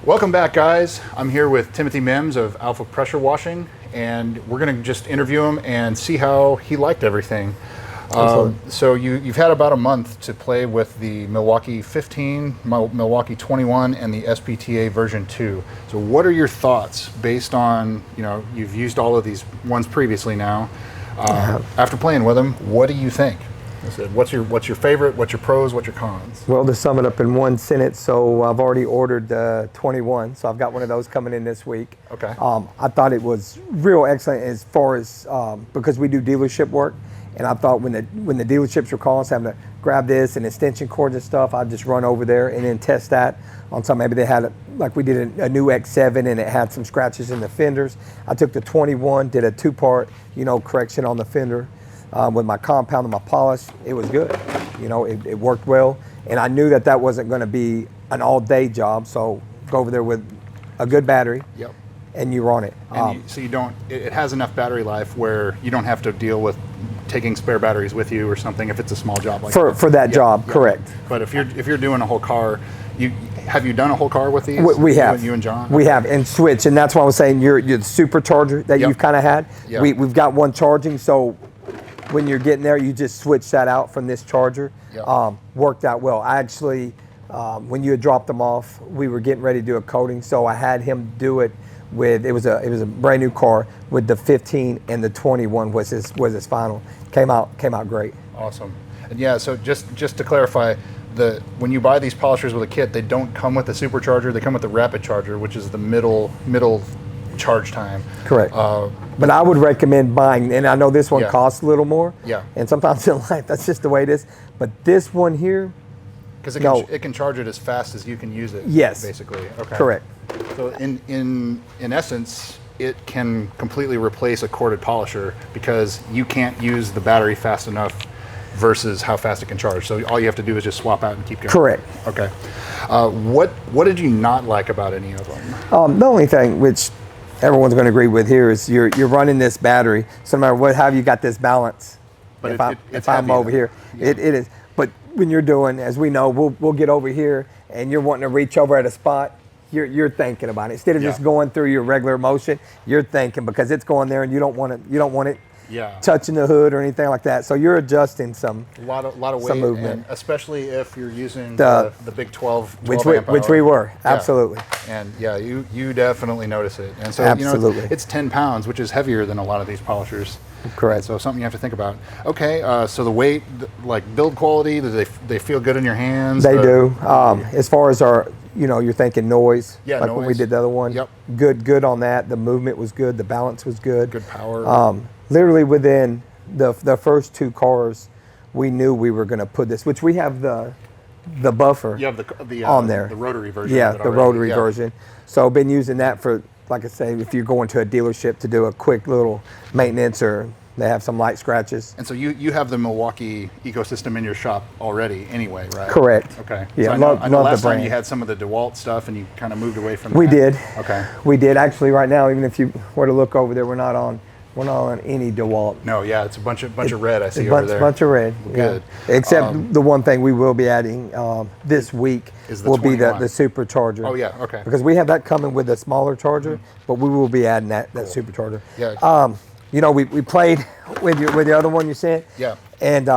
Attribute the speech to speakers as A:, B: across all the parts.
A: Welcome back, guys. I'm here with Timothy Mims of Alpha Pressure Washing, and we're going to just interview him and see how he liked everything. So you've had about a month to play with the Milwaukee 15, Milwaukee 21, and the SPTA version 2. So what are your thoughts based on, you've used all of these ones previously now. After playing with them, what do you think? What's your favorite? What's your pros? What's your cons?
B: Well, to sum it up in one sentence, so I've already ordered 21, so I've got one of those coming in this week.
A: Okay.
B: I thought it was real excellent as far as because we do dealership work, and I thought when the dealerships were calling us having to grab this and extension cords and stuff, I'd just run over there and then test that on some. Maybe they had like we did a new X7 and it had some scratches in the fenders. I took the 21, did a 2-part correction on the fender. With my compound and my polish, it was good. It worked well, and I knew that wasn't going to be an all-day job. So go over there with a good battery, and you're on it.
A: And so you don't. It has enough battery life where you don't have to deal with taking spare batteries with you or something if it's a small job like that.
B: For that job, correct.
A: But if you're doing a whole car, have you done a whole car with these?
B: We have.
A: You and John?
B: We have, and switch, and that's why I was saying your supercharger that you've kind of had. We've got one charging, so when you're getting there, you just switch that out from this charger. Worked out well. I actually, when you had dropped them off, we were getting ready to do a coating, so I had him do it with, it was a brand new car with the 15 and the 21 was his final. Came out great.
A: Awesome. And yeah, so just to clarify, when you buy these polishers with a kit, they don't come with the supercharger. They come with the rapid charger, which is the middle charge time.
B: Correct. But I would recommend buying, and I know this one costs a little more. And sometimes in life, that's just the way it is. But this one here,
A: because it can charge it as fast as you can use it.
B: Yes.
A: Basically. Okay.
B: Correct.
A: So in essence, it can completely replace a corded polisher because you can't use the battery fast enough versus how fast it can charge. So all you have to do is just swap out and keep going. Correct. Okay. What did you not like about any of them?
B: The only thing which everyone's going to agree with here is you're running this battery, so no matter what, how you got this balance. But if I'm over here, it is. But when you're doing, as we know, we'll get over here and you're wanting to reach over at a spot, you're thinking about it instead of just going through your regular motion. You're thinking because it's going there and you don't want it touching the hood or anything like that. So you're adjusting some
A: a lot of weight,
B: movement,
A: and especially if you're using the big 12
B: which
A: amp hour.
B: Which we were absolutely.
A: And yeah, you definitely notice it. And so
B: absolutely,
A: it's 10 pounds, which is heavier than a lot of these polishers.
B: Correct.
A: So something you have to think about. Okay, so the weight, like build quality, do they feel good in your hands?
B: They do. As far as our, you're thinking noise.
A: Yeah,
B: like
A: noise.
B: When we did the other one.
A: Yep.
B: Good on that. The movement was good. The balance was good.
A: Good power.
B: Literally within the first 2 cars, we knew we were going to put this, which we have the buffer.
A: You have the
B: on there.
A: The rotary version.
B: Yeah, the rotary version. So I've been using that for, like I say, if you're going to a dealership to do a quick little maintenance or they have some light scratches.
A: And so you have the Milwaukee ecosystem in your shop already anyway, right?
B: Correct.
A: Okay.
B: Yeah,
A: so I know last
B: the brand.
A: time you had some of the DeWalt stuff and you kind of moved away from that.
B: We did.
A: Okay.
B: We did. Actually, right now, even if you were to look over there, we're not on any DeWalt.
A: No, yeah, it's a bunch of red I see over there.
B: Bunch of red.
A: Good.
B: Yeah. Except the one thing we will be adding this week will be the supercharger.
A: Oh yeah, okay.
B: Because we have that coming with a smaller charger, but we will be adding that supercharger.
A: Yeah.
B: We played with the other one you sent.
A: Yeah.
B: And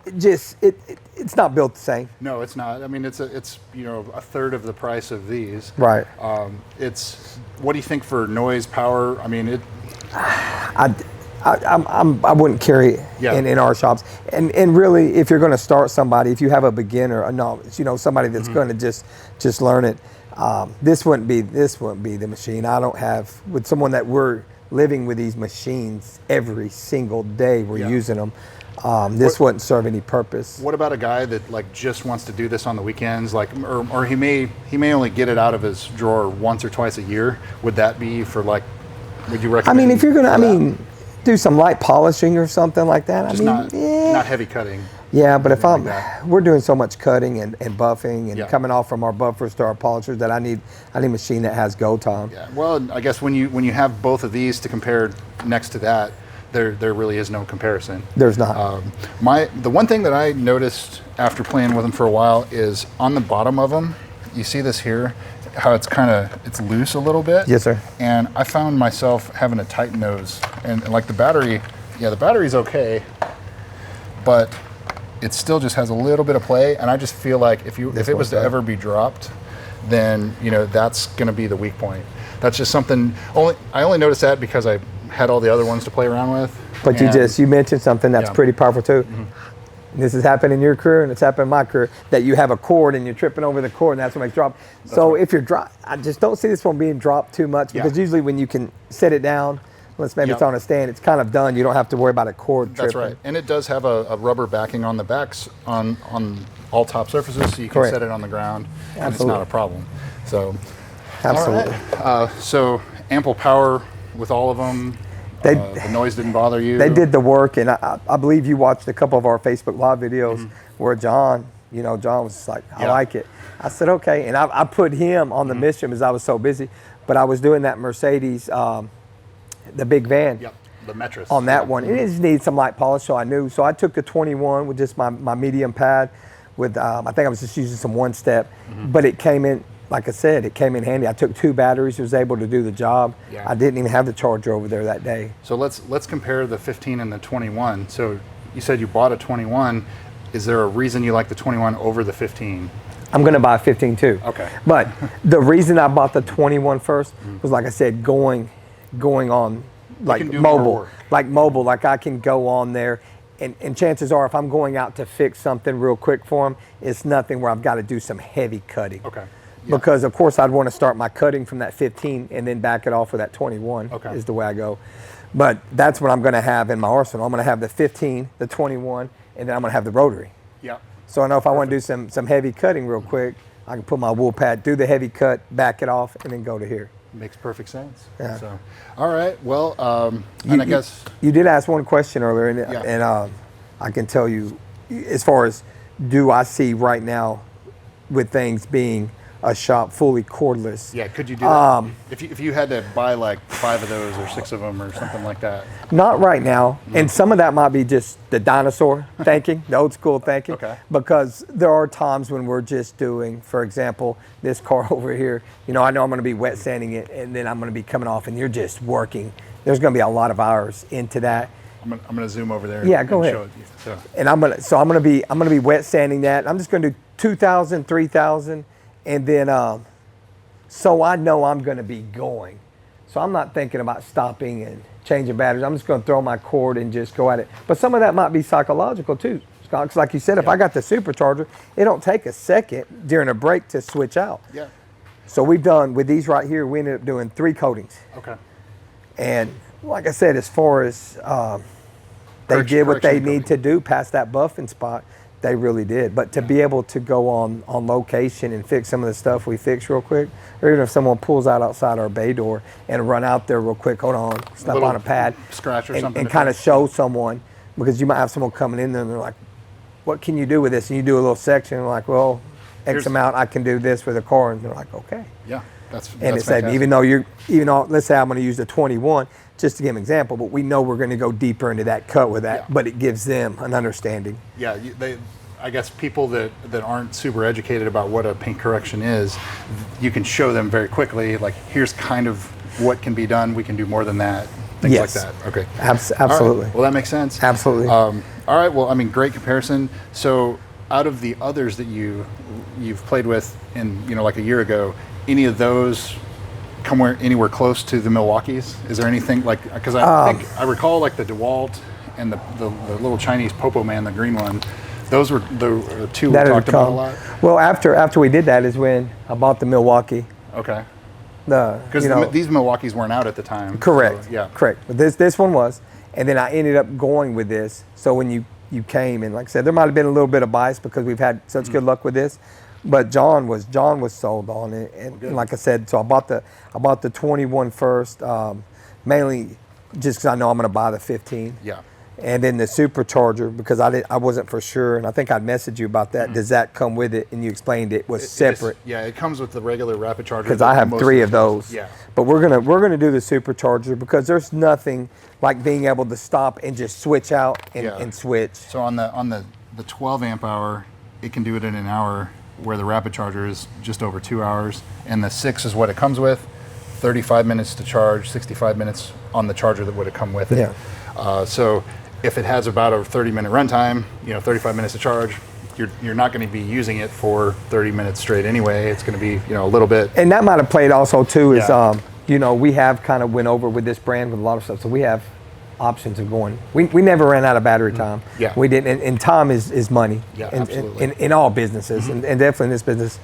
B: it's not built the same.
A: No, it's not. I mean, it's a third of the price of these.
B: Right.
A: What do you think for noise, power? I mean,
B: I wouldn't carry it in our shops. And really, if you're going to start somebody, if you have a beginner, a novice, somebody that's going to just learn it, this wouldn't be the machine. I don't have, with someone that we're living with these machines every single day, we're using them. This wouldn't serve any purpose.
A: What about a guy that just wants to do this on the weekends, or he may only get it out of his drawer once or twice a year? Would that be for would you recommend?
B: I mean, if you're gonna, do some light polishing or something like that.
A: Just not heavy cutting.
B: Yeah, but if we're doing so much cutting and buffing and coming off from our buffers to our polishers that I need a machine that has go time.
A: Yeah. Well, I guess when you have both of these to compare next to that, there really is no comparison.
B: There's not.
A: The one thing that I noticed after playing with them for a while is on the bottom of them, you see this here, how it's it's loose a little bit.
B: Yes, sir.
A: And I found myself having a tight nose, and like the battery, the battery's okay, but it still just has a little bit of play. And I just feel like if it was to ever be dropped, then that's going to be the weak point. That's just something. I only noticed that because I had all the other ones to play around with.
B: But you mentioned something that's pretty powerful too. This has happened in your career, and it's happened in my career, that you have a cord and you're tripping over the cord, and that's what makes drop. So if you're I just don't see this one being dropped too much, because usually when you can set it down, unless maybe it's on a stand, it's kind of done. You don't have to worry about a cord tripping.
A: That's right. And it does have a rubber backing on the backs on all top surfaces, so you can set it on the ground, and it's not a problem. So,
B: absolutely.
A: All right. So ample power with all of them. The noise didn't bother you?
B: They did the work, and I believe you watched a couple of our Facebook Live videos where John was just like, I like it. I said, okay. And I put him on the mission because I was so busy. But I was doing that Mercedes, the big van.
A: Yep, the Metris.
B: On that one. It just needed some light polish, so I knew. So I took the 21 with just my medium pad with, I think I was just using some one step. But it came in, like I said, it came in handy. I took 2 batteries, was able to do the job. I didn't even have the charger over there that day.
A: So let's compare the 15 and the 21. So you said you bought a 21. Is there a reason you like the 21 over the 15?
B: I'm going to buy a 15 too.
A: Okay.
B: But the reason I bought the 21 first was, like I said, going on like mobile. Like I can go on there. And chances are, if I'm going out to fix something real quick for them, it's nothing where I've got to do some heavy cutting.
A: Okay.
B: Because of course I'd want to start my cutting from that 15 and then back it off with that 21 is the way I go. But that's what I'm going to have in my arsenal. I'm going to have the 15, the 21, and then I'm going to have the rotary.
A: Yeah.
B: So I know if I want to do some heavy cutting real quick, I can put my wool pad, do the heavy cut, back it off, and then go to here.
A: Makes perfect sense.
B: Yeah.
A: So, all right. Well, and I guess
B: you did ask one question earlier, and I can tell you, as far as do I see right now with things being a shop fully cordless.
A: Yeah, could you do that? If you had to buy like 5 of those or 6 of them or something like that?
B: Not right now. And some of that might be just the dinosaur thinking, the old school thinking.
A: Okay.
B: Because there are times when we're just doing, for example, this car over here, I know I'm going to be wet sanding it, and then I'm going to be coming off, and you're just working. There's going to be a lot of hours into that.
A: I'm going to zoom over there.
B: Yeah, go ahead.
A: Show it to you, so.
B: And I'm going to be wet sanding that. I'm just going to do 2,000, 3,000. And then, so I know I'm going to be going. So I'm not thinking about stopping and changing batteries. I'm just going to throw my cord and just go at it. But some of that might be psychological too. Because like you said, if I got the supercharger, it don't take a second during a break to switch out.
A: Yeah.
B: So we've done, with these right here, we ended up doing 3 coatings.
A: Okay.
B: And like I said, as far as they did what they need to do past that buffing spot, they really did. But to be able to go on location and fix some of the stuff we fix real quick, or even if someone pulls out outside our bay door and run out there real quick, hold on, step on a pad,
A: scratch or something,
B: and kind of show someone, because you might have someone coming in there and they're like, what can you do with this? And you do a little section and like, well, X amount, I can do this with a car. And they're like, okay.
A: Yeah, that's
B: and it's like, even though let's say I'm going to use the 21, just to give an example, but we know we're going to go deeper into that cut with that, but it gives them an understanding.
A: Yeah, I guess people that aren't super educated about what a paint correction is, you can show them very quickly, like, here's kind of what can be done, we can do more than that, things like that. Okay.
B: Absolutely.
A: Right. Well, that makes sense.
B: Absolutely.
A: All right, well, I mean, great comparison. So out of the others that you've played with in, like a year ago, any of those come anywhere close to the Milwaukees? Is there anything like, because I think I recall like the DeWalt and the little Chinese POPOMAN, the green one. Those were the 2 we talked about a lot.
B: Well, after we did that is when I bought the Milwaukee.
A: Okay. Because these Milwaukees weren't out at the time.
B: Correct.
A: So, yeah.
B: Correct. But this one was, and then I ended up going with this. So when you came, and like I said, there might have been a little bit of bias because we've had such good luck with this. But John was sold on it, and like I said, so I bought the 21 first, mainly just because I know I'm going to buy the 15.
A: Yeah.
B: And then the supercharger, because I wasn't for sure, and I think I'd messaged you about that. Does that come with it? And you explained it was separate.
A: It comes with the regular rapid charger.
B: Because I have 3 of those.
A: Yeah.
B: But we're gonna do the supercharger because there's nothing like being able to stop and just switch out and switch.
A: So on the 12 amp hour, it can do it in an hour where the rapid charger is just over 2 hours, and the 6 is what it comes with. 35 minutes to charge, 65 minutes on the charger that would have come with it.
B: Yeah.
A: So if it has about a 30-minute runtime, 35 minutes to charge, you're not going to be using it for 30 minutes straight anyway. It's going to be a little bit.
B: And that might have played also too is
A: Yeah.
B: we have kind of went over with this brand with a lot of stuff, so we have options of going. We never ran out of battery time.
A: Yeah.
B: We didn't, and time is money.
A: Yeah, absolutely.
B: In all businesses, and definitely in this business.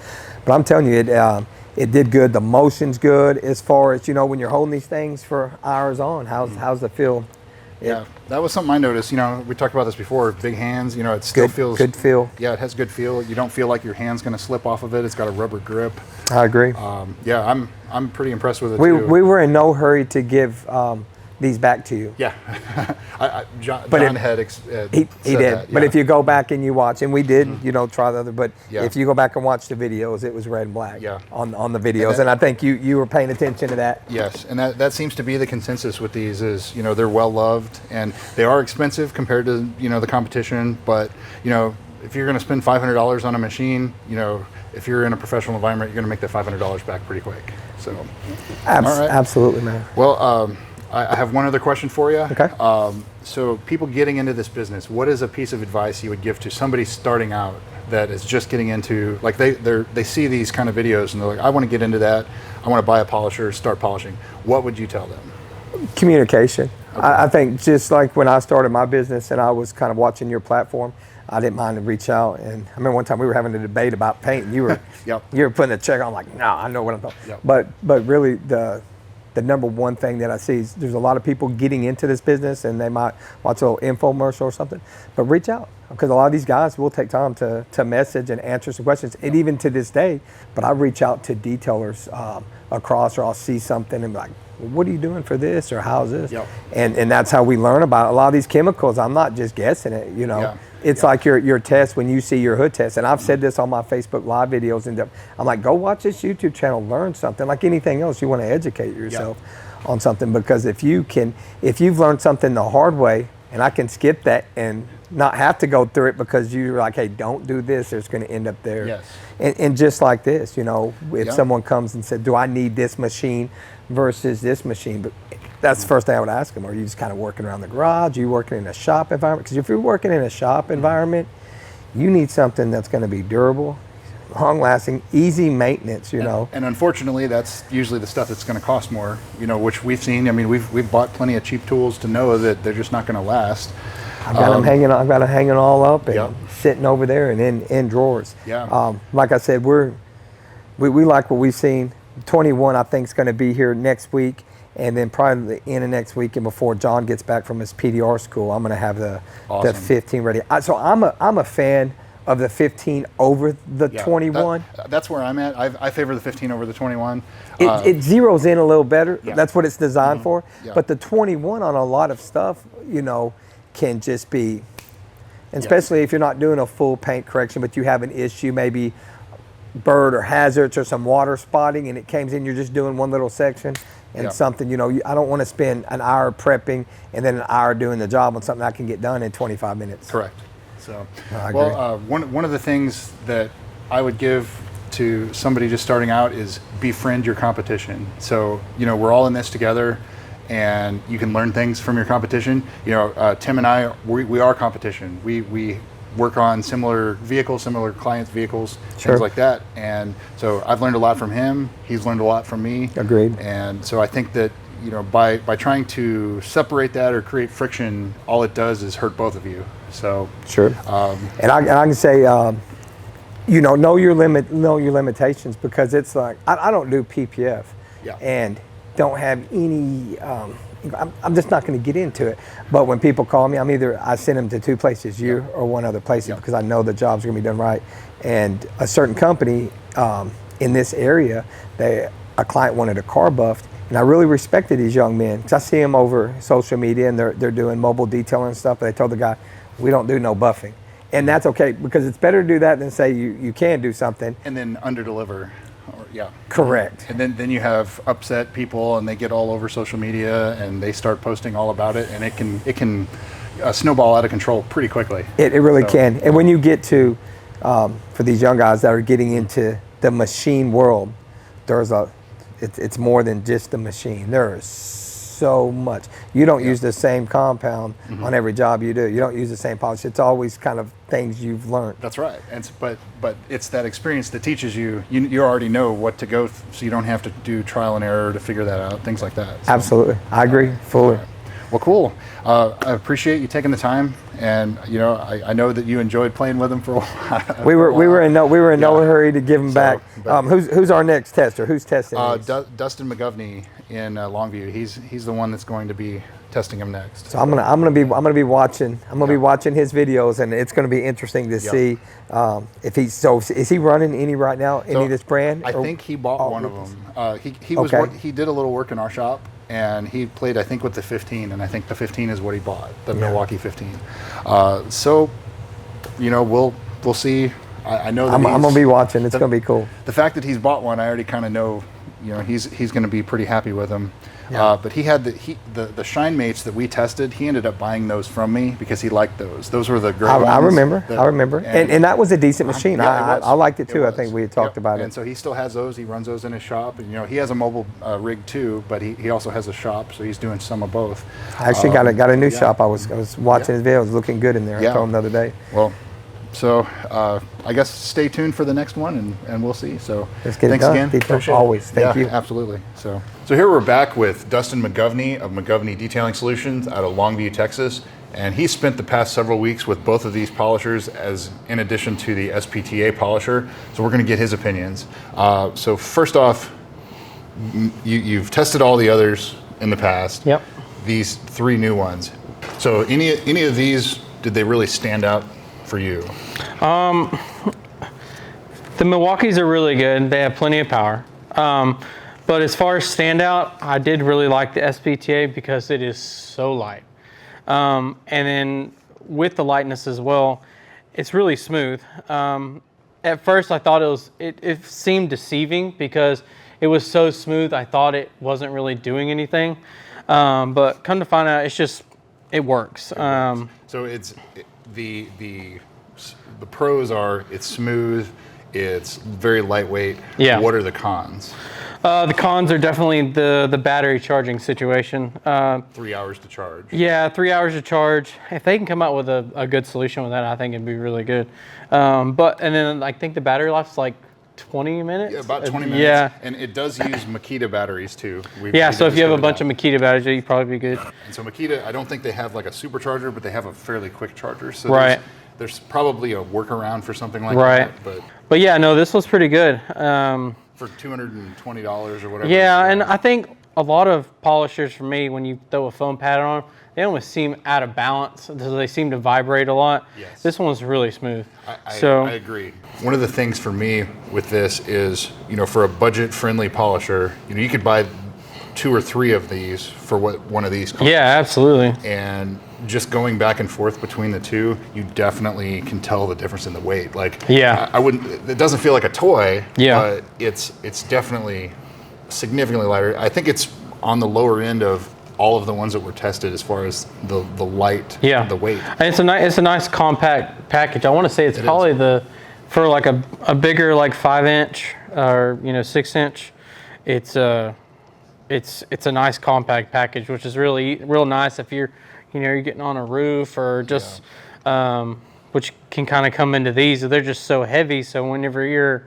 B: But I'm telling you, it did good. The motion's good as far as when you're holding these things for hours on. How's the feel?
A: Yeah, that was something I noticed. We talked about this before. Big hands. It still feels
B: good feel.
A: Yeah, it has good feel. You don't feel like your hand's going to slip off of it. It's got a rubber grip.
B: I agree.
A: Yeah, I'm pretty impressed with it
B: We
A: too.
B: we were in no hurry to give these back to you.
A: Yeah, John had said
B: He did.
A: that,
B: But
A: yeah.
B: if you go back and you watch, and we did, try the other, but
A: Yeah.
B: if you go back and watch the videos, it was red and black
A: Yeah.
B: on the videos. And I think you were paying attention to that.
A: Yes, and that seems to be the consensus with these is, they're well loved and they are expensive compared to, the competition. But, if you're going to spend $500 on a machine, if you're in a professional environment, you're going to make that $500 back pretty quick. So, all right.
B: Absolutely, man.
A: Well, I have one other question for you.
B: Okay.
A: So people getting into this business, what is a piece of advice you would give to somebody starting out that is just getting into, like they see these kind of videos and they're like, I want to get into that. I want to buy a polisher, start polishing. What would you tell them?
B: Communication.
A: Okay.
B: I think just like when I started my business and I was kind of watching your platform, I didn't mind to reach out. And I remember one time we were having a debate about paint and you were
A: Yep.
B: you were putting a check on, like, no, I know what I'm talking
A: Yep.
B: But really the number one thing that I see is there's a lot of people getting into this business and they might watch a little infomercial or something, but reach out, because a lot of these guys will take time to message and answer some questions. And even to this day, but I reach out to detailers across, or I'll see something and be like, well, what are you doing for this, or how's this?
A: Yep.
B: And that's how we learn about it. A lot of these chemicals, I'm not just guessing it,
A: Yeah.
B: It's like your test when you see your hood test. And I've said this on my Facebook Live videos, and I'm like, go watch this YouTube channel, learn something. Like anything else, you want to educate yourself on something, because if you've learned something the hard way, and I can skip that and not have to go through it because you're like, hey, don't do this, it's going to end up there.
A: Yes.
B: And just like this, if someone comes and said, do I need this machine versus this machine? But that's the first thing I would ask them. Are you just kind of working around the garage? Are you working in a shop environment? Because if you're working in a shop environment, you need something that's going to be durable, long-lasting, easy maintenance,
A: And unfortunately, that's usually the stuff that's going to cost more, which we've seen. I mean, we've bought plenty of cheap tools to know that they're just not going to last.
B: I've got them hanging all up and
A: Yep.
B: sitting over there and in drawers.
A: Yeah.
B: Like I said, we like what we've seen. 21, I think, is going to be here next week, and then probably the end of next week, and before John gets back from his PDR school, I'm going to have the
A: Awesome.
B: 15 ready. So I'm a fan of the 15 over the 21.
A: That's where I'm at. I favor the 15 over the 21.
B: It zeroes in a little better.
A: Yeah.
B: That's what it's designed for.
A: Yeah.
B: But the 21 on a lot of stuff, can just be, and especially if you're not doing a full paint correction, but you have an issue, maybe bird or hazards or some water spotting, and it comes in, you're just doing one little section and something, I don't want to spend an hour prepping and then an hour doing the job on something I can get done in 25 minutes.
A: Correct. So,
B: I agree.
A: one of the things that I would give to somebody just starting out is befriend your competition. So, we're all in this together, and you can learn things from your competition. Tim and I, we are competition. We work on similar vehicles, similar clients' vehicles,
B: Sure.
A: things like that. And so I've learned a lot from him. He's learned a lot from me.
B: Agreed.
A: And so I think that, by trying to separate that or create friction, all it does is hurt both of you. So
B: Sure. And I can say, know your limitations, because it's like, I don't do PPF and don't have any, I'm just not going to get into it. But when people call me, I send them to two places, you or one other place, because I know the job's going to be done right. And a certain company in this area, a client wanted a car buffed, and I really respected these young men, because I see them over social media and they're doing mobile detailing and stuff, but they told the guy, we don't do no buffing. And that's okay, because it's better to do that than say you can do something.
A: And then under-deliver.
B: Correct.
A: And then you have upset people, and they get all over social media, and they start posting all about it, and it can snowball out of control pretty quickly.
B: It really can. And when you get to for these young guys that are getting into the machine world, it's more than just the machine. There's so much. You don't use the same compound on every job you do. You don't use the same polish. It's always kind of things you've learned.
A: That's right. But it's that experience that teaches you. You already know what to go, so you don't have to do trial and error to figure that out. Things like that. So,
B: absolutely, I agree fully.
A: Well, cool. I appreciate you taking the time, and I know that you enjoyed playing with them for a while.
B: We were in no hurry to give them back. Who's our next tester? Who's testing?
A: Dustin McGovney in Longview. He's the one that's going to be testing him next.
B: So I'm gonna be watching. I'm gonna be watching his videos, and it's gonna be interesting to see if he's. So is he running any right now? Any of this brand?
A: I think he bought one of them. He did a little work in our shop. And he played, I think, with the 15, and I think the 15 is what he bought, the Milwaukee 15. So, we'll see. I know that
B: I'm gonna be watching. It's gonna be cool.
A: The fact that he's bought one, I already kind of know. He's going to be pretty happy with them. Yeah. But he had the Shinemates that we tested. He ended up buying those from me because he liked those. Those were the great ones.
B: I remember. And that was a decent machine.
A: Yeah,
B: I liked it too. I think we had talked about it.
A: And so he still has those. He runs those in his shop. And he has a mobile rig too, but he also has a shop, so he's doing some of both.
B: I actually got a new shop. I was watching his video. It was looking good in there. I told him the other day.
A: Well, so I guess stay tuned for the next one, and we'll see. So
B: let's get
A: thanks
B: it done.
A: again.
B: Always. Thank you.
A: Absolutely. So here we're back with Dustin McGovney of McGovney Detailing Solutions out of Longview, Texas. And he spent the past several weeks with both of these polishers in addition to the SPTA polisher. So we're going to get his opinions. So first off, you've tested all the others in the past.
C: Yep.
A: These 3 new ones. So any of these, did they really stand out for you?
C: The Milwaukees are really good. They have plenty of power. But as far as standout, I did really like the SPTA because it is so light. And then with the lightness as well, it's really smooth. At first I thought it seemed deceiving because it was so smooth. I thought it wasn't really doing anything. But come to find out, it works.
A: So it's the pros are it's smooth, it's very lightweight.
C: Yeah.
A: What are the cons?
C: The cons are definitely the battery charging situation.
A: 3 hours to charge.
C: Yeah, 3 hours to charge. If they can come out with a good solution with that, I think it'd be really good. And then I think the battery life's like 20 minutes?
A: Yeah, about 20 minutes.
C: Yeah.
A: And it does use Makita batteries too.
C: So if you have a bunch of Makita batteries, you'd probably be good.
A: And so Makita, I don't think they have like a supercharger, but they have a fairly quick charger. So
C: right.
A: There's probably a workaround for something like
C: right.
A: that.
C: But yeah, no, this was pretty good.
A: For $220 or whatever.
C: Yeah, and I think a lot of polishers for me, when you throw a foam pad on, they almost seem out of balance. So they seem to vibrate a lot.
A: Yes.
C: This one was really smooth.
A: I agree. One of the things for me with this is, for a budget-friendly polisher, you could buy 2 or 3 of these for what one of these costs.
C: Yeah, absolutely.
A: And just going back and forth between the two, you definitely can tell the difference in the weight.
C: Yeah.
A: It doesn't feel like a toy,
C: yeah.
A: But it's definitely significantly lighter. I think it's on the lower end of all of the ones that were tested as far as the light, the weight.
C: And it's a nice compact package. I want to say it's probably for like a bigger 5-inch or 6-inch. It's a nice compact package, which is real nice if you're getting on a roof or just which can kind of come into these. They're just so heavy, so whenever you're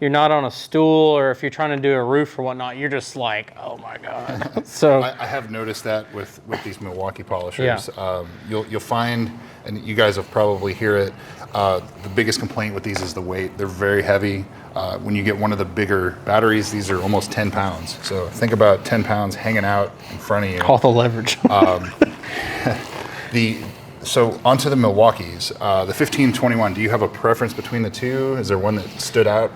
C: not on a stool or if you're trying to do a roof or whatnot, you're just like, oh my god. So
A: I have noticed that with these Milwaukee polishers.
C: Yeah.
A: You'll find, and you guys will probably hear it, the biggest complaint with these is the weight. They're very heavy. When you get one of the bigger batteries, these are almost 10 pounds. So think about 10 pounds hanging out in front of you.
C: All the leverage.
A: So onto the Milwaukees. The 1521, do you have a preference between the two? Is there one that stood out?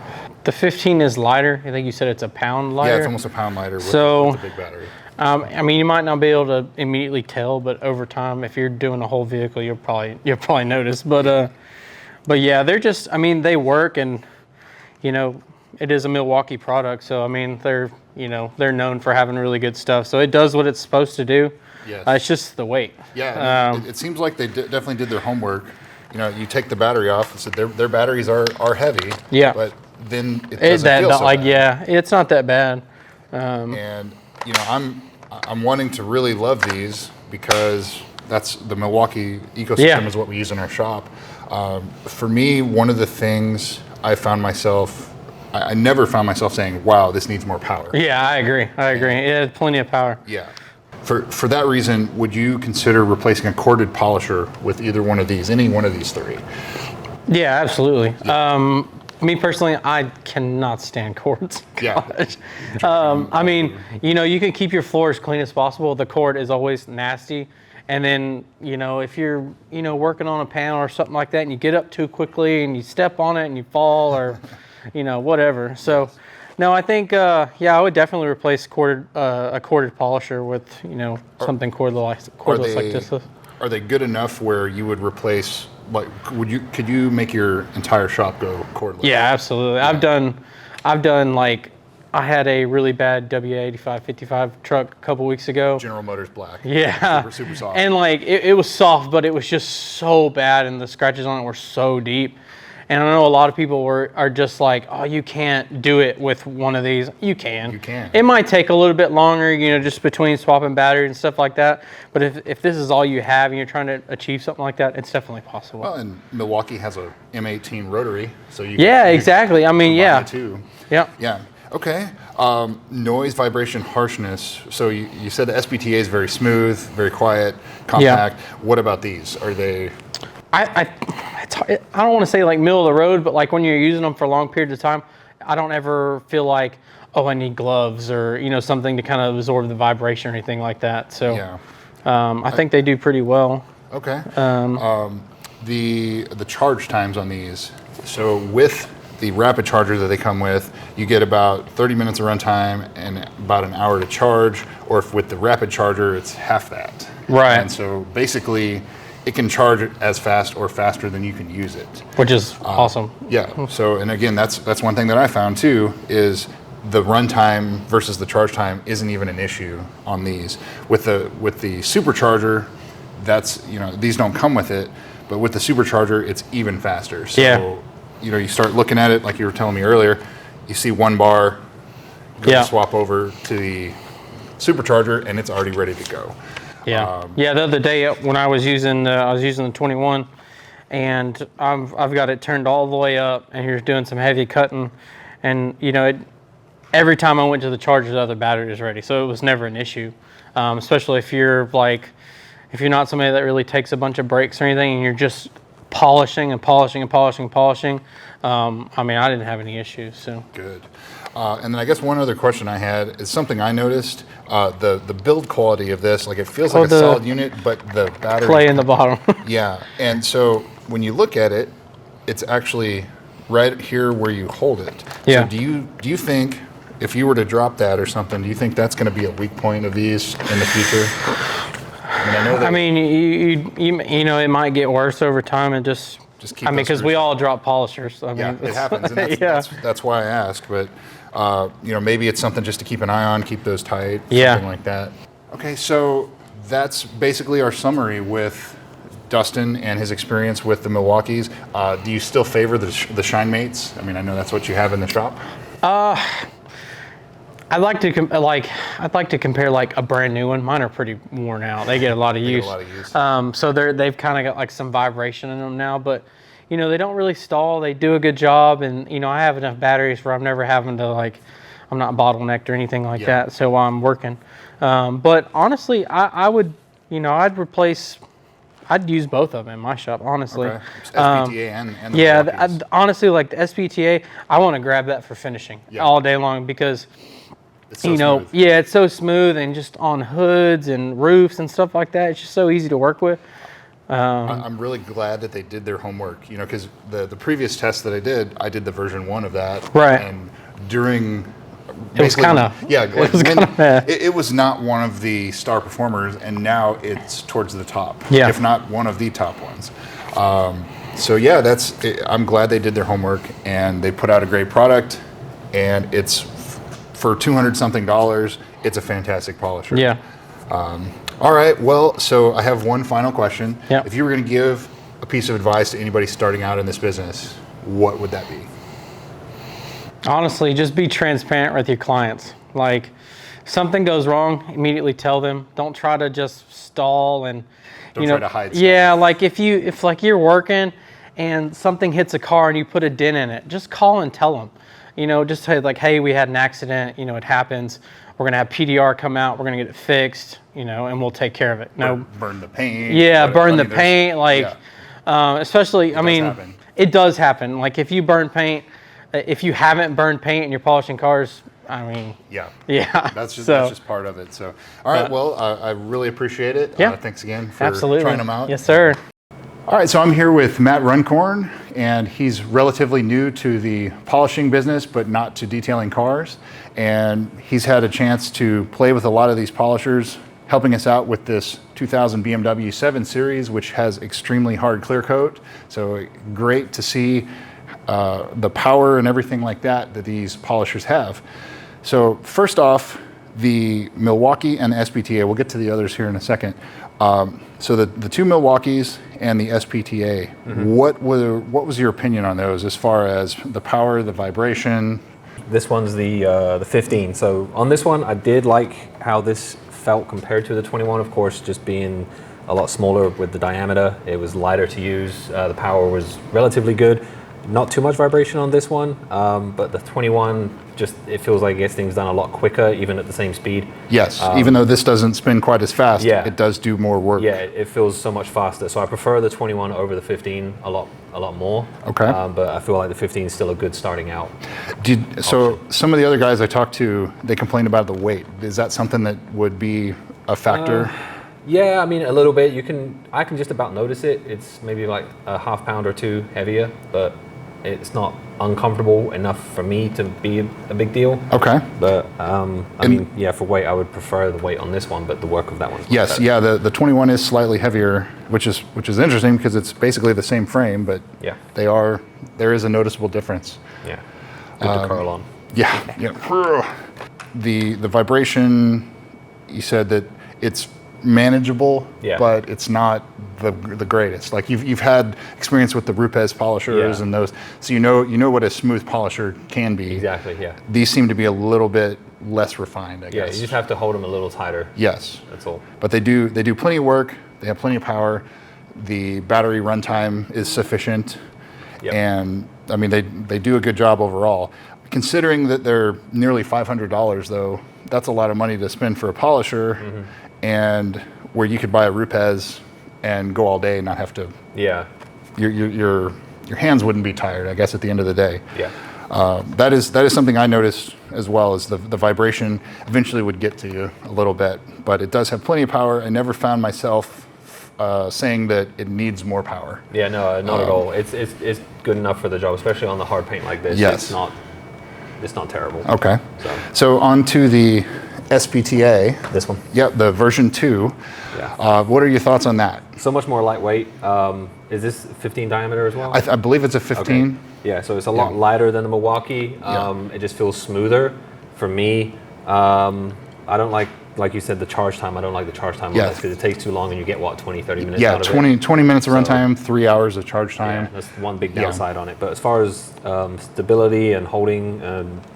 C: The 15 is lighter. I think you said it's a pound lighter.
A: Yeah, it's almost a pound lighter with the big battery.
C: You might not be able to immediately tell, but over time, if you're doing a whole vehicle, you'll probably notice. But yeah, they're just, they work, and it is a Milwaukee product, so they're known for having really good stuff. So it does what it's supposed to do.
A: Yes.
C: It's just the weight.
A: Yeah, it seems like they definitely did their homework. you take the battery off. So their batteries are heavy.
C: Yeah.
A: But then it doesn't feel so bad.
C: Yeah, it's not that bad.
A: And I'm wanting to really love these because that's the Milwaukee ecosystem is what we use in our shop. For me, one of the things I never found myself saying, wow, this needs more power.
C: Yeah, I agree. It has plenty of power.
A: Yeah. For that reason, would you consider replacing a corded polisher with either one of these, any one of these three?
C: Yeah, absolutely. Yeah. Me personally, I cannot stand cords.
A: Yeah.
C: I mean, you can keep your floor as clean as possible. The cord is always nasty. And then, if you're, working on a panel or something like that and you get up too quickly and you step on it and you fall or, whatever. So, no, I think, I would definitely replace a corded polisher with, something cordless like this.
A: Are they good enough where you would replace, could you make your entire shop go cordless?
C: Yeah, absolutely. Yeah. I've done I had a really bad WA85-55 truck a couple weeks ago.
A: General Motors black.
C: Yeah.
A: Super soft.
C: And it was soft, but it was just so bad and the scratches on it were so deep. And I know a lot of people are just like, oh, you can't do it with one of these. You can.
A: You can.
C: It might take a little bit longer, just between swapping batteries and stuff like that. But if this is all you have and you're trying to achieve something like that, it's definitely possible.
A: Well, and Milwaukee has a M18 rotary, so you
C: exactly. I mean, yeah.
A: Too.
C: Yeah.
A: Yeah. Okay. Noise, vibration, harshness. So you said the SPTA is very smooth, very quiet, compact. Yeah. What about these? Are they?
C: I don't want to say middle of the road, but when you're using them for long periods of time, I don't ever feel like, oh, I need gloves or something to kind of absorb the vibration or anything like that. So yeah. I think they do pretty well.
A: Okay. The charge times on these. So with the rapid charger that they come with, you get about 30 minutes of runtime and about an hour to charge, or if with the rapid charger, it's half that.
C: Right.
A: And so basically, it can charge as fast or faster than you can use it.
C: Which is awesome.
A: Yeah. So, and again, that's one thing that I found too, is the runtime versus the charge time isn't even an issue on these. With the supercharger, these don't come with it, but with the supercharger, it's even faster. So, you start looking at it like you were telling me earlier, you see one bar, swap over to the supercharger, and it's already ready to go.
C: Yeah, the other day when I was using the 21, and I've got it turned all the way up, and you're doing some heavy cutting, and every time I went to the charger, the other battery was ready, so it was never an issue. Especially if you're not somebody that really takes a bunch of breaks or anything, and you're just polishing and polishing and polishing and polishing. I mean, I didn't have any issues. So
A: good. And then I guess one other question I had is something I noticed. The build quality of this, it feels like a solid unit, but the battery
C: clay in the bottom.
A: Yeah, and so when you look at it, it's actually right here where you hold it.
C: Yeah.
A: So do you think if you were to drop that or something, do you think that's going to be a weak point of these in the future? I mean,
C: it might get worse over time and just keep. Because we all drop polishers. I mean,
A: it happens. And that's why I asked. But maybe it's something just to keep an eye on, keep those tight, something like that. Okay, so that's basically our summary with Dustin and his experience with the Milwaukees. Do you still favor the Shinemates? I mean, I know that's what you have in the shop.
C: I'd like to compare a brand new one. Mine are pretty worn out. They get a lot of use. So they've kind of got some vibration in them now, but they don't really stall. They do a good job, and I have enough batteries where I'm never having to I'm not bottlenecked or anything like that. So while I'm working, but honestly, I would I'd use both of them in my shop, honestly.
A: Okay. SPTA and the
C: honestly, the SPTA, I want to grab that for finishing all day long because.
A: It's so smooth.
C: It's so smooth, and just on hoods and roofs and stuff like that, it's just so easy to work with.
A: I'm really glad that they did their homework, because the previous test that I did the version 1 of that.
C: Right.
A: And during...
C: It was kind of...
A: Yeah, it was not one of the star performers, and now it's towards the top, if not one of the top ones. So yeah, I'm glad they did their homework, and they put out a great product, and it's... For $200-something, it's a fantastic polisher.
C: Yeah.
A: All right. Well, so I have one final question.
C: Yep.
A: If you were going to give a piece of advice to anybody starting out in this business, what would that be?
C: Honestly, just be transparent with your clients. Like, something goes wrong, immediately tell them. Don't try to just stall and
A: Don't try to hide stuff.
C: Yeah, like if like you're working and something hits a car and you put a dent in it, just call and tell them. You know, just say like, hey, we had an accident. You know, it happens. We're gonna have PDR come out. We're gonna get it fixed. You know, and we'll take care of it. No,
A: Burn the paint.
C: yeah,
A: whatever.
C: burn
A: I
C: the
A: mean,
C: paint. Like, especially, I mean,
A: happen.
C: it does happen. Like if you burn paint, if you haven't burned paint and you're polishing cars, I mean,
A: yeah,
C: that's
A: just part of it. So, all right, well, I really appreciate it.
C: Yeah,
A: thanks again for
C: absolutely
A: trying them out.
C: Yes, sir.
A: All right, so I'm here with Matt Runcorn, and he's relatively new to the polishing business, but not to detailing cars. And he's had a chance to play with a lot of these polishers, helping us out with this 2000 BMW 7 Series, which has extremely hard clear coat. So great to see the power and everything like that these polishers have. So first off, the Milwaukee and the SPTA, we'll get to the others here in a second. So the two Milwaukees and the SPTA, what was your opinion on those as far as the power, the vibration?
D: This one's the 15. So on this one, I did like how this felt compared to the 21, of course, just being a lot smaller with the diameter. It was lighter to use. The power was relatively good. Not too much vibration on this one, but the 21, just it feels like it gets things done a lot quicker, even at the same speed.
A: Yes, even though this doesn't spin quite as fast,
D: yeah,
A: it does do more work.
D: Yeah, it feels so much faster. So I prefer the 21 over the 15 a lot more.
A: Okay.
D: But I feel like the 15 is still a good starting out.
A: So some of the other guys I talked to, they complained about the weight. Is that something that would be a factor?
D: Yeah, I mean a little bit. I can just about notice it. It's maybe like a half pound or two heavier, but it's not uncomfortable enough for me to be a big deal.
A: Okay.
D: But I mean, yeah, for weight, I would prefer the weight on this one, but the work of that one.
A: Yes, yeah, the 21 is slightly heavier, which is interesting because it's basically the same frame, but
D: yeah,
A: there is a noticeable difference.
D: Yeah, good to curl on.
A: Yeah, yeah. The vibration, you said that it's manageable,
D: yeah,
A: but it's not the greatest. Like you've had experience with the Rupes polishers,
D: yeah,
A: and those, so you know what a smooth polisher can be.
D: Exactly. Yeah.
A: These seem to be a little bit less refined, I guess.
D: Yeah, you just have to hold them a little tighter.
A: Yes.
D: That's all.
A: But they do plenty of work. They have plenty of power. The battery runtime is sufficient.
D: Yep.
A: And I mean, they do a good job overall. Considering that they're nearly $500 though, that's a lot of money to spend for a polisher, and where you could buy a Rupes and go all day and not have to.
D: Yeah.
A: Your hands wouldn't be tired, I guess, at the end of the day.
D: Yeah.
A: That is something I noticed as well, as the vibration eventually would get to you a little bit, but it does have plenty of power. I never found myself saying that it needs more power.
D: Yeah, no, not at all. It's good enough for the job, especially on the hard paint like this.
A: Yes.
D: It's not terrible.
A: Okay. So on to the SPTA.
D: This one.
A: Yep, the version 2.
D: Yeah.
A: What are your thoughts on that?
D: So much more lightweight. Is this 15 diameter as well?
A: I believe it's a 15.
D: Okay. Yeah, so it's a lot lighter than the Milwaukee. It just feels smoother for me. I don't like you said, the charge time. I don't like the charge time on this because it takes too long and you get, 20, 30 minutes out of
A: 20 minutes of runtime, 3 hours of charge time.
D: Yeah, that's one big downside on it. But as far as stability and holding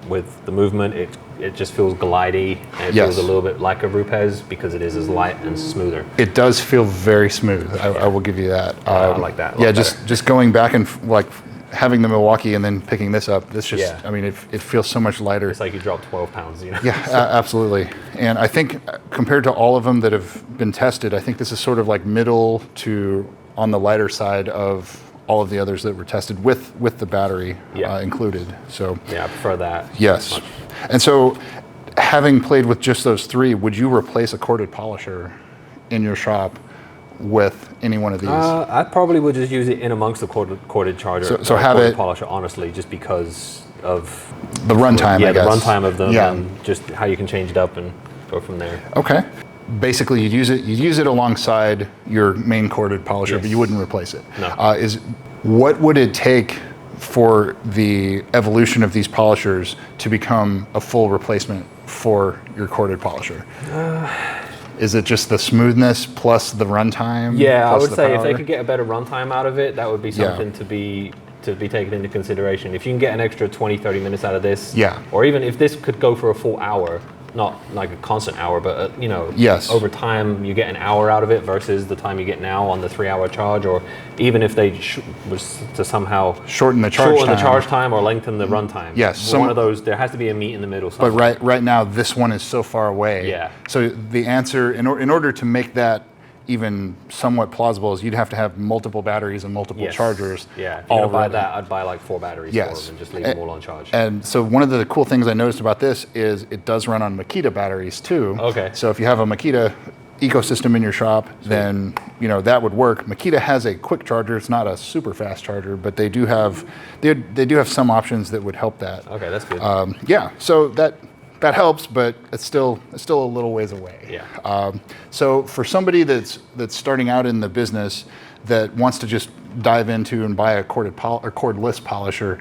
D: with the movement, it just feels glidey. And it feels a little bit like a Rupes because it is as light and smoother.
A: It does feel very smooth. I will give you that.
D: I like that.
A: Yeah, just going back and having the Milwaukee and then picking this up, this just, I mean, it feels so much lighter.
D: It's like you dropped 12 pounds, you know?
A: Yeah, absolutely. And I think compared to all of them that have been tested, I think this is sort of like middle to on the lighter side of all of the others that were tested with the battery included. So
D: yeah, I prefer that.
A: Yes. And so having played with just those 3, would you replace a corded polisher in your shop with any one of these?
D: I probably would just use it in amongst the corded charger.
A: So have
D: corded
A: it
D: polisher, honestly, just because of
A: the runtime.
D: Yeah,
A: I guess.
D: the runtime of them, and just how you can change it up and go from there.
A: Okay. Basically, you'd use it alongside your main corded polisher, but you wouldn't replace it.
D: No.
A: What would it take for the evolution of these polishers to become a full replacement for your corded polisher? Is it just the smoothness plus the runtime?
D: Yeah, I
A: plus
D: would
A: the
D: say if
A: power?
D: they could get a better runtime out of it, that would be something to be taken into consideration. If you can get an extra 20, 30 minutes out of this,
A: Yeah.
D: or even if this could go for a full hour, not like a constant hour, but you know,
A: Yes.
D: over time you get an hour out of it versus the time you get now on the 3-hour charge, or even if they was to somehow
A: Shorten the charge time.
D: or lengthen the runtime.
A: Yes,
D: one of those. There has to be a meet in the middle.
A: But right now, this one is so far away.
D: Yeah.
A: So the answer, in order to make that even somewhat plausible, is you'd have to have multiple batteries and multiple
D: Yes.
A: chargers.
D: Yeah, if you're gonna buy
A: already.
D: that, I'd buy like 4 batteries for
A: Yes.
D: them and just leave them all on charge.
A: And so one of the cool things I noticed about this is it does run on Makita batteries too.
D: Okay.
A: So if you have a Makita ecosystem in your shop, then you know that would work. Makita has a quick charger. It's not a super fast charger, but they do have some options that would help that.
D: Okay, that's good.
A: Yeah. So that helps, but it's still a little ways away.
D: Yeah.
A: So for somebody that's starting out in the business that wants to just dive into and buy a cordless polisher,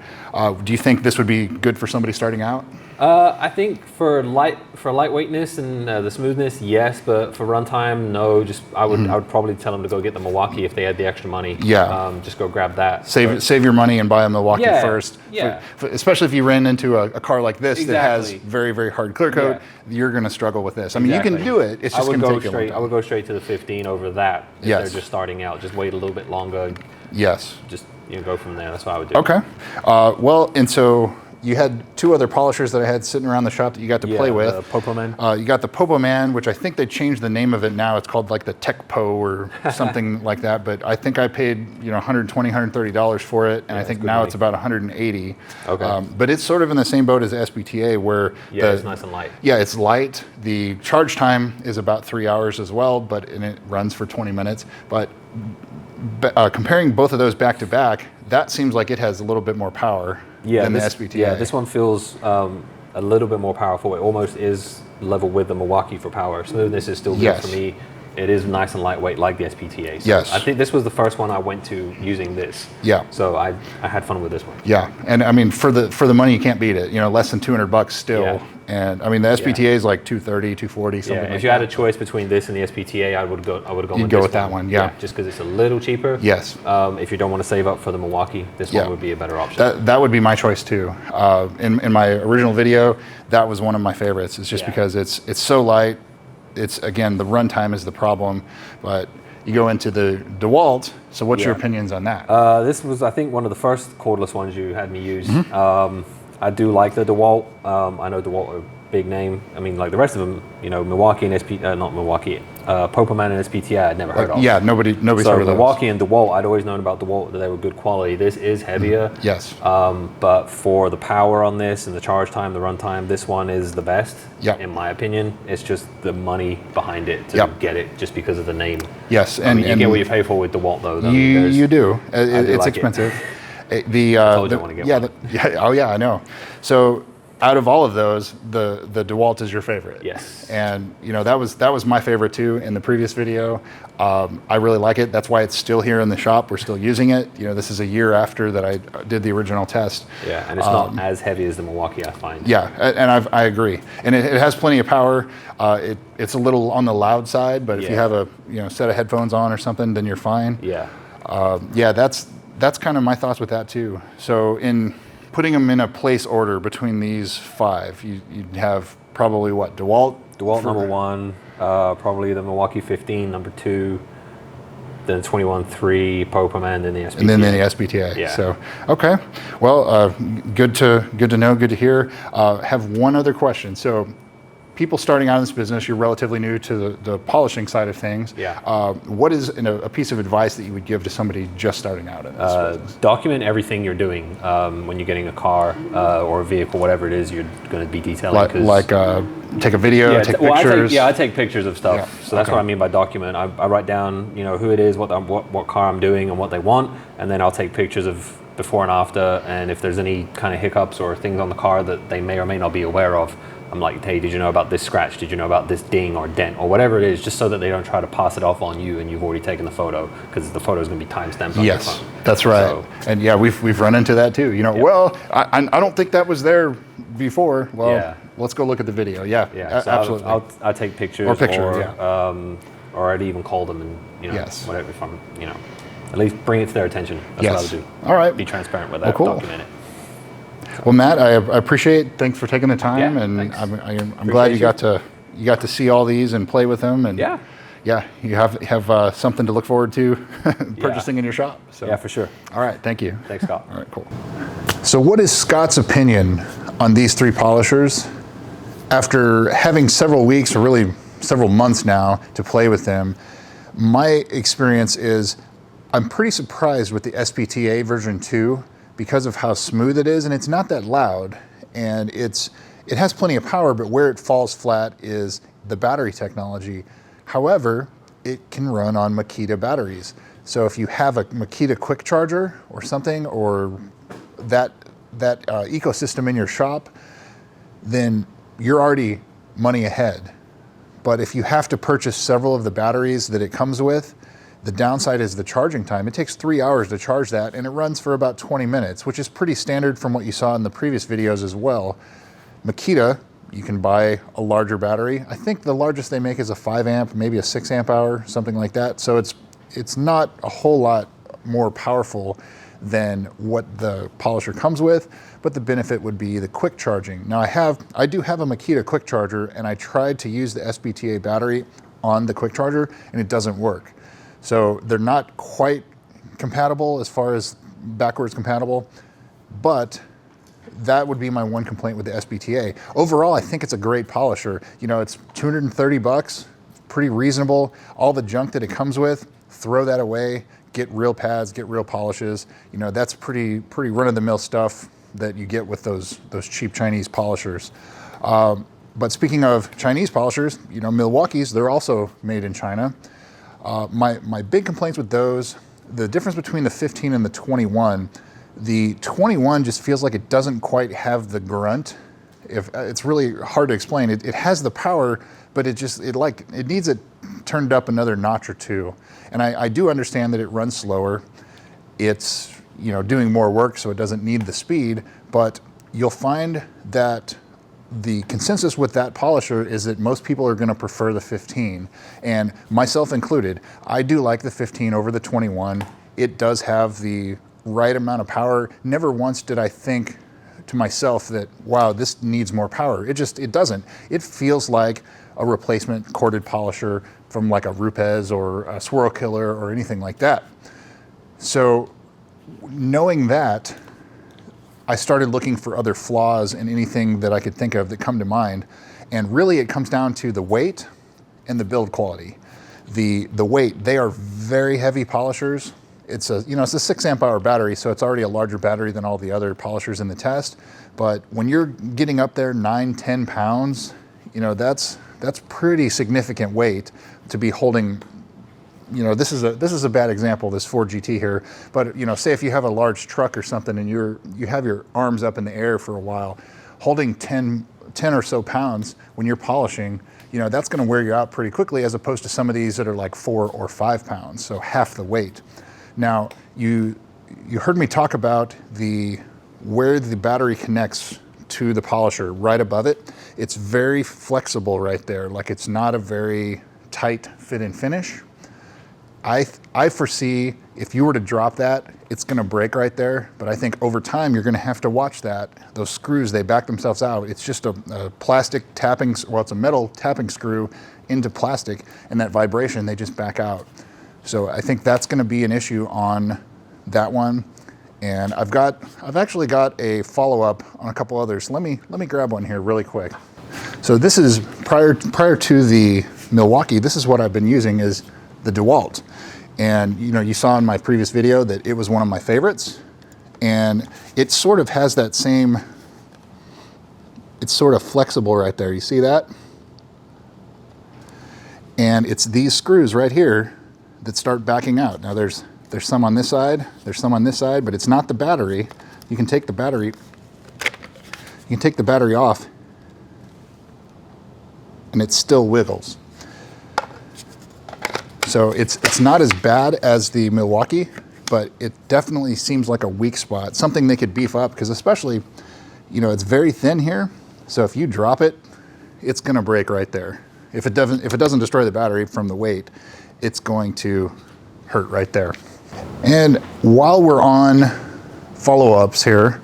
A: do you think this would be good for somebody starting out?
D: I think for lightweightness and the smoothness, yes, but for runtime, no. Just I would probably tell them to go get the Milwaukee if they had the extra money.
A: Yeah.
D: Just go grab that.
A: Save your money and buy a Milwaukee
D: Yeah,
A: first.
D: yeah.
A: Especially if you ran into a car like this that has
D: Exactly.
A: very, very hard clear coat, you're going to struggle with this. I mean, you
D: Exactly.
A: can do it. It's just going to take you a long
D: I
A: time.
D: would go straight to the 15 over that if
A: Yes.
D: they're just starting out. Just wait a little bit longer.
A: Yes.
D: Just go from there. That's what I would do.
A: Okay. Well, and so you had 2 other polishers that I had sitting around the shop that you got to play with.
D: The POPOMAN.
A: You got the POPOMAN, which I think they changed the name of it now. It's called like the TECCOP or something like that. But I think I paid $120, $130 for it, and I think
D: good
A: now
D: money.
A: it's about $180.
D: Okay.
A: But it's sort of in the same boat as SPTA, where
D: It's nice and light.
A: Yeah, it's light. The charge time is about 3 hours as well, and it runs for 20 minutes. But comparing both of those back to back, that seems like it has a little bit more power than the SPTA.
D: Yeah, this one feels a little bit more powerful. It almost is level with the Milwaukee for power. Smoothness is still good
A: Yes.
D: for me. It is nice and lightweight like the SPTA. So
A: Yes.
D: I think this was the first one I went to using this.
A: Yeah.
D: So I had fun with this one.
A: Yeah, and I mean for the money you can't beat it. Less than $200 still.
D: Yeah.
A: And I mean the SPTA is like $230, $240, something like that.
D: If you had a choice between this and the SPTA, I would go
A: You'd go with that one, yeah.
D: Just because it's a little cheaper.
A: Yes.
D: If you don't want to save up for the Milwaukee, this one would be a better option.
A: That would be my choice too. In my original video, that was one of my favorites. It's just because it's so light. It's again the runtime is the problem, but you go into the DeWalt. So what's your opinions on that?
D: This was, I think, one of the first cordless ones you had me use.
A: Mm-hmm.
D: I do like the DeWalt. I know DeWalt are a big name. I mean, like the rest of them, Milwaukee and not Milwaukee, POPOMAN and SPTA I'd never heard of.
A: Yeah, nobody's
D: So
A: heard of those.
D: Milwaukee and DeWalt, I'd always known about DeWalt that they were good quality. This is heavier.
A: Yes.
D: But for the power on this and the charge time, the runtime, this one is the best.
A: Yep.
D: In my opinion, it's just the money behind it to get it, just because of the name.
A: Yes,
D: I mean, you get what you pay for with DeWalt, though.
A: You do. It's
D: like it.
A: expensive.
D: told you I wanna get one.
A: Oh yeah, I know. So out of all of those, the DeWalt is your favorite.
D: Yes.
A: And that was my favorite too in the previous video. I really like it. That's why it's still here in the shop. We're still using it. This is a year after that I did the original test.
D: Yeah, and it's not as heavy as the Milwaukee, I find.
A: Yeah, and I agree. And it has plenty of power. It's a little on the loud side, but if you have a set of headphones on or something, then you're fine.
D: Yeah.
A: That's kind of my thoughts with that too. So in putting them in a place order between these 5, you'd have probably what, DeWalt?
D: DeWalt number 1, probably the Milwaukee 15 number 2, then 21.3, POPOMAN, then the SPTA.
A: And then the SPTA.
D: Yeah.
A: So, okay. Well, good to know, good to hear. Have one other question. So people starting out in this business, you're relatively new to the polishing side of things.
D: Yeah.
A: What is a piece of advice that you would give to somebody just starting out in this business?
D: Document everything you're doing when you're getting a car or a vehicle, whatever it is you're going to be detailing.
A: Like take a video, take pictures.
D: I take pictures of stuff.
A: Yeah,
D: So that's
A: okay.
D: what I mean by document. I write down, who it is, what car I'm doing, and what they want, and then I'll take pictures of before and after. And if there's any kind of hiccups or things on the car that they may or may not be aware of, I'm like, hey, did you know about this scratch? Did you know about this ding or dent or whatever it is, just so that they don't try to pass it off on you and you've already taken the photo, because the photo is going to be time-stamped on your
A: Yes.
D: phone.
A: That's right.
D: So,
A: And yeah, we've run into that too. You know, well, I don't think that was there before. Well,
D: Yeah.
A: let's go look at the video. Yeah,
D: yeah, so
A: absolutely.
D: I'll take pictures or I'd even call them and, you know,
A: Yes.
D: whatever, if I'm, you know, at least bring it to their attention. That's
A: Yes.
D: what I would do.
A: All right.
D: Be transparent with
A: Well,
D: that,
A: cool.
D: document it.
A: Well, Matt, I appreciate. Thanks for taking the time,
D: Yeah,
A: and
D: thanks.
A: I'm glad you got to see all these and play with them, and
D: Yeah.
A: you have something to look forward to purchasing in your shop. So
D: Yeah, for sure.
A: All right, thank you.
D: Thanks, Scott.
A: All right, cool. So, what is Scott's opinion on these three polishers? After having several weeks, or really several months now, to play with them, my experience is I'm pretty surprised with the SPTA version 2 because of how smooth it is, and it's not that loud, and it has plenty of power, but where it falls flat is the battery technology. However, it can run on Makita batteries. So if you have a Makita quick charger or something, or that ecosystem in your shop, then you're already money ahead. But if you have to purchase several of the batteries that it comes with, the downside is the charging time. It takes 3 hours to charge that, and it runs for about 20 minutes, which is pretty standard from what you saw in the previous videos as well. Makita, you can buy a larger battery. I think the largest they make is a 5 amp, maybe a 6 amp hour, something like that. So it's not a whole lot more powerful than what the polisher comes with, but the benefit would be the quick charging. Now I do have a Makita quick charger, and I tried to use the SPTA battery on the quick charger, and it doesn't work. So they're not quite compatible as far as backwards compatible, but that would be my one complaint with the SPTA. Overall, I think it's a great polisher. You know, it's $230, pretty reasonable. All the junk that it comes with, throw that away, get real pads, get real polishes. You know, that's pretty run-of-the-mill stuff that you get with those cheap Chinese polishers. But speaking of Chinese polishers, you know, Milwaukee's, they're also made in China. My big complaints with those, the difference between the 15 and the 21, the 21 just feels like it doesn't quite have the grunt. It's really hard to explain. It has the power, but it needs it turned up another notch or two. And I do understand that it runs slower. It's, you know, doing more work, so it doesn't need the speed, but you'll find that the consensus with that polisher is that most people are going to prefer the 15, and myself included. I do like the 15 over the 21. It does have the right amount of power. Never once did I think to myself that, wow, this needs more power. It doesn't. It feels like a replacement corded polisher from like a Rupes or a Swirl Killer or anything like that. So knowing that, I started looking for other flaws in anything that I could think of that come to mind. And really it comes down to the weight and the build quality. The weight, they are very heavy polishers. It's a 6 amp hour battery, so it's already a larger battery than all the other polishers in the test. But when you're getting up there 9-10 pounds, you know, that's pretty significant weight to be holding. You know, this is a bad example, this Ford GT here, but you know, say if you have a large truck or something and you have your arms up in the air for a while, holding 10 or so pounds when you're polishing, you know, that's going to wear you out pretty quickly, as opposed to some of these that are like 4 or 5 pounds, so half the weight. Now, you heard me talk about where the battery connects to the polisher, right above it. It's very flexible right there, like it's not a very tight fit and finish. I foresee if you were to drop that, it's going to break right there. But I think over time, you're going to have to watch that. Those screws, they back themselves out. It's just a plastic tapping, well, it's a metal tapping screw into plastic, and that vibration, they just back out. So I think that's going to be an issue on that one. And I've actually got a follow-up on a couple others. Let me grab one here really quick. So this is prior to the Milwaukee. This is what I've been using, is the DeWalt. And you know, you saw in my previous video that it was one of my favorites, and it sort of has that same, it's sort of flexible right there. You see that? And it's these screws right here that start backing out. Now there's some on this side, there's some on this side, but it's not the battery. You can take the battery off and it still wiggles. So it's not as bad as the Milwaukee, but it definitely seems like a weak spot, something they could beef up, because especially, you know, it's very thin here. So if you drop it, it's gonna break right there. If it doesn't destroy the battery from the weight, it's going to hurt right there. And while we're on follow-ups here,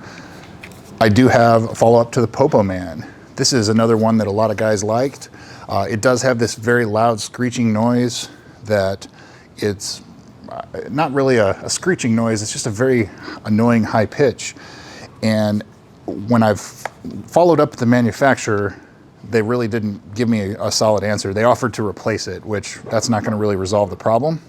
A: I do have a follow-up to the POPOMAN. This is another one that a lot of guys liked. It does have this very loud screeching noise that it's not really a screeching noise, it's just a very annoying high pitch. And when I've followed up with the manufacturer, they really didn't give me a solid answer. They offered to replace it, which that's not going to really resolve the problem.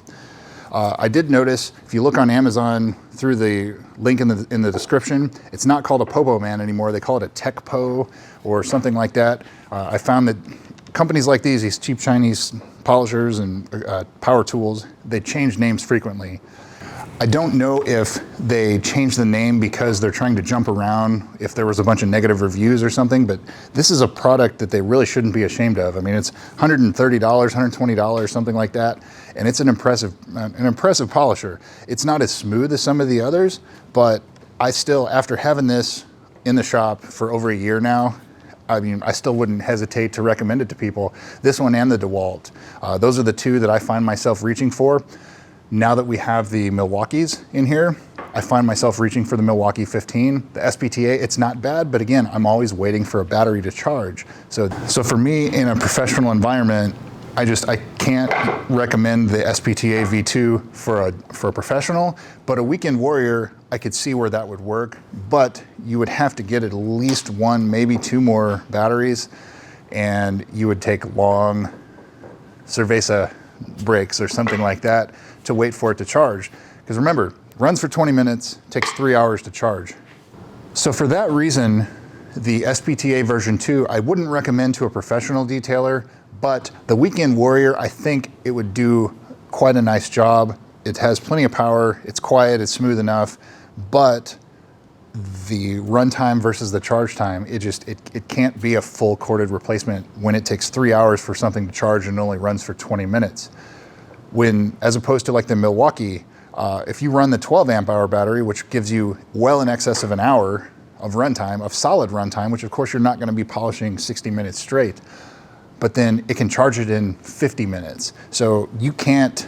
A: I did notice, if you look on Amazon through the link in the description, it's not called a POPOMAN anymore. They call it a TECCOP or something like that. I found that companies like these cheap Chinese polishers and power tools, they change names frequently. I don't know if they changed the name because they're trying to jump around, if there was a bunch of negative reviews or something, but this is a product that they really shouldn't be ashamed of. I mean, it's $130, $120, something like that, and it's an impressive polisher. It's not as smooth as some of the others, but I still, after having this in the shop for over a year now, I mean, I still wouldn't hesitate to recommend it to people. This one and the DeWalt. Those are the two that I find myself reaching for. Now that we have the Milwaukees in here, I find myself reaching for the Milwaukee 15. The SPTA, it's not bad, but again, I'm always waiting for a battery to charge. So for me, in a professional environment, I can't recommend the SPTA V2 for a professional, but a weekend warrior, I could see where that would work, but you would have to get at least one, maybe two more batteries, and you would take long cerveza breaks or something like that to wait for it to charge. Because remember, runs for 20 minutes, takes 3 hours to charge. So for that reason, the SPTA version 2, I wouldn't recommend to a professional detailer, but the weekend warrior, I think it would do quite a nice job. It has plenty of power, it's quiet, it's smooth enough, but the runtime versus the charge time, it can't be a full corded replacement when it takes 3 hours for something to charge and only runs for 20 minutes. As opposed to like the Milwaukee, if you run the 12 amp hour battery, which gives you well in excess of an hour of runtime, of solid runtime, which of course you're not going to be polishing 60 minutes straight, but then it can charge it in 50 minutes. So you can't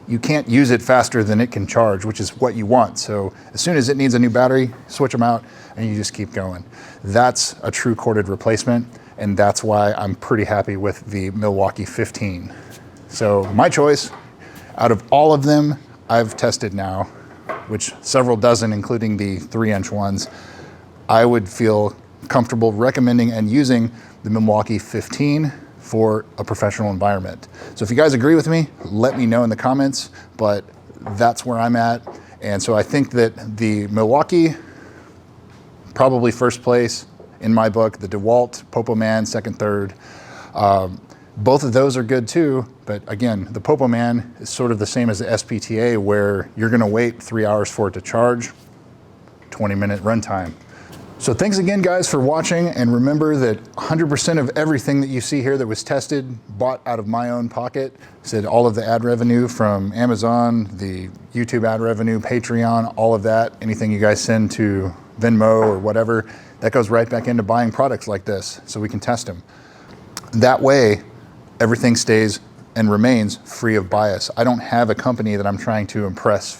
A: use it faster than it can charge, which is what you want. So as soon as it needs a new battery, switch them out and you just keep going. That's a true corded replacement, and that's why I'm pretty happy with the Milwaukee 15. So my choice, out of all of them I've tested now, which several dozen, including the 3-inch ones, I would feel comfortable recommending and using the Milwaukee 15 for a professional environment. So if you guys agree with me, let me know in the comments, but that's where I'm at. And so I think that the Milwaukee, probably first place in my book, the DeWalt, POPOMAN, second, third. Both of those are good too, but again, the POPOMAN is sort of the same as the SPTA, where you're gonna wait 3 hours for it to charge, 20-minute runtime. So thanks again, guys, for watching, and remember that 100% of everything that you see here that was tested, bought out of my own pocket. Said all of the ad revenue from Amazon, the YouTube ad revenue, Patreon, all of that, anything you guys send to Venmo or whatever, that goes right back into buying products like this so we can test them. That way, everything stays and remains free of bias. I don't have a company that I'm trying to impress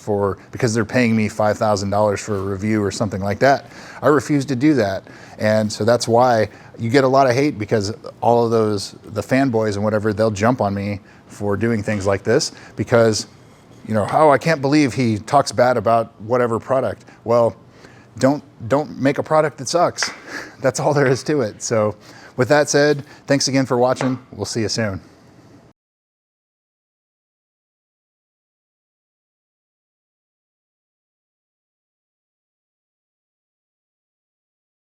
A: because they're paying me $5,000 for a review or something like that. I refuse to do that. And so that's why you get a lot of hate, because all of the fanboys and whatever, they'll jump on me for doing things like this because, you know, oh, I can't believe he talks bad about whatever product. Well, don't make a product that sucks. That's all there is to it. So with that said, thanks again for watching. We'll see you soon.